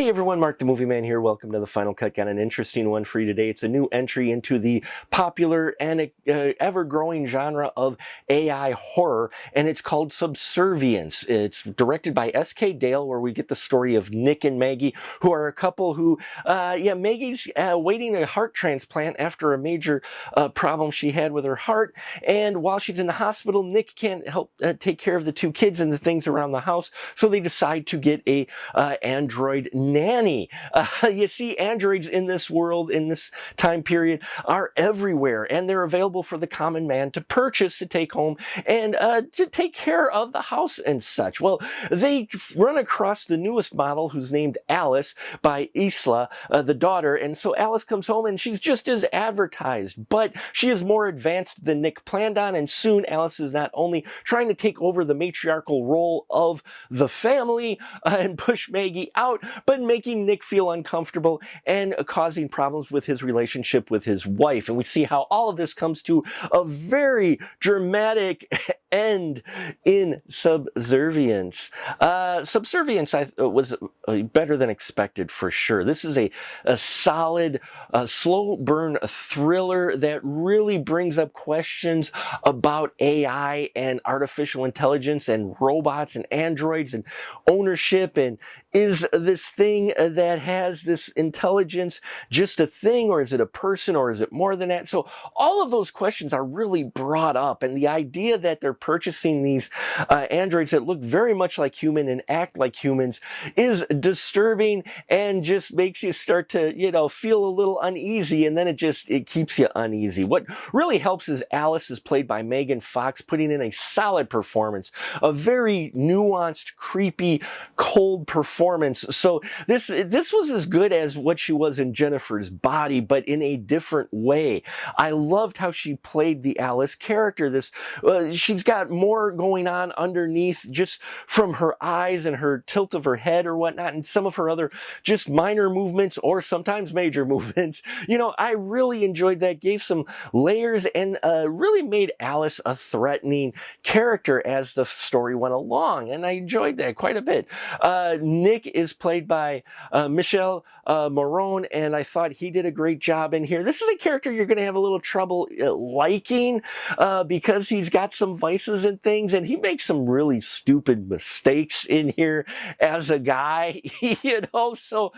Hey everyone, Mark the Movie Man here. Welcome to the Final Cut. Got an interesting one for you today. It's a new entry into the popular and ever-growing genre of AI horror, and it's called Subservience. It's directed by S.K. Dale, where we get the story of Nick and Maggie, who are a couple who, Maggie's waiting a heart transplant after a major problem she had with her heart, and while she's in the hospital, Nick can't help take care of the two kids and the things around the house, so they decide to get a android nanny. You see, androids in this world, in this time period, are everywhere, and they're available for the common man to purchase, to take home, and to take care of the house and such. Well, they run across the newest model, who's named Alice, by Isla, the daughter, and so Alice comes home, and she's just as advertised, but she is more advanced than Nick planned on, and soon Alice is not only trying to take over the matriarchal role of the family and push Maggie out, but making Nick feel uncomfortable and causing problems with his relationship with his wife. And we see how all of this comes to a very dramatic end in Subservience. Subservience was better than expected for sure. This is a solid, slow burn thriller that really brings up questions about AI and artificial intelligence and robots and androids and ownership, and is this thing that has this intelligence just a thing, or is it a person, or is it more than that? So all of those questions are really brought up, and the idea that they're purchasing these androids that look very much like human and act like humans is disturbing and just makes you start to, feel a little uneasy, and then it keeps you uneasy. What really helps is Alice is played by Megan Fox, putting in a solid performance, a very nuanced, creepy, cold performance. So this was as good as what she was in Jennifer's Body, but in a different way. I loved how she played the Alice character. She's got more going on underneath just from her eyes and her tilt of her head or whatnot, and some of her other just minor movements or sometimes major movements. I really enjoyed that, gave some layers, and really made Alice a threatening character as the story went along, and I enjoyed that quite a bit. Nick is played by Michel Morone, and I thought he did a great job in here. This is a character you're going to have a little trouble liking because he's got some vices and things, and he makes some really stupid mistakes in here as a guy, so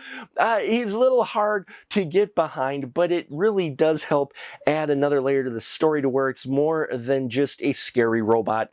he's a little hard to get behind, but it really does help add another layer to the story to where it's more than just a scary robot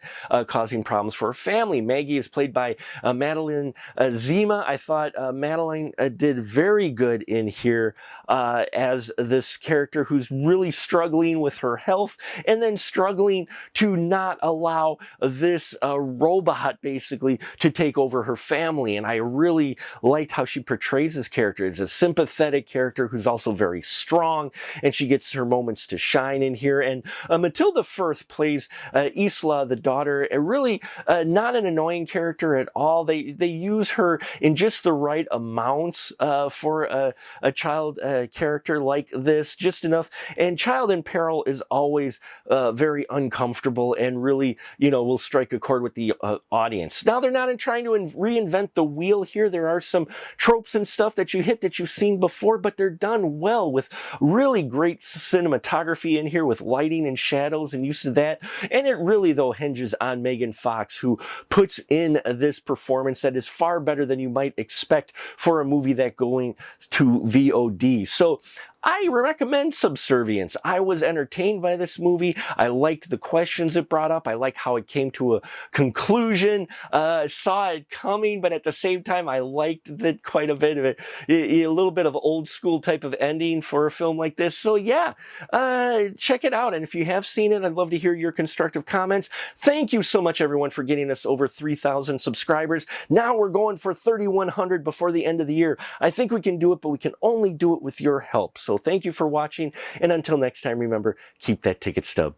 causing problems for a family. Maggie is played by Madeline Zima. I thought Madeline did very good in here as this character who's really struggling with her health, and then struggling to not allow this robot basically to take over her family. And I really liked how she portrays this character. It's a sympathetic character who's also very strong, and she gets her moments to shine in here. And Matilda Firth plays Isla, the daughter, really not an annoying character at all. They use her in just the right amounts for a child character like this, just enough. And child in peril is always very uncomfortable and really, will strike a chord with the audience. Now, they're not trying to reinvent the wheel here. There are some tropes and stuff that you hit that you've seen before, but they're done well with really great cinematography in here with lighting and shadows and use of that. And it really, though, hinges on Megan Fox, who puts in this performance that is far better than you might expect for a movie that going to VOD. So I recommend Subservience. I was entertained by this movie. I liked the questions it brought up. I liked how it came to a conclusion. Saw it coming, but at the same time, I liked that quite a bit of it. A little bit of old school type of ending for a film like this. So yeah, check it out. And if you have seen it, I'd love to hear your constructive comments. Thank you so much, everyone, for getting us over 3,000 subscribers. Now we're going for 3,100 before the end of the year. I think we can do it, but we can only do it with your help. So thank you for watching, and until next time, remember, keep that ticket stub.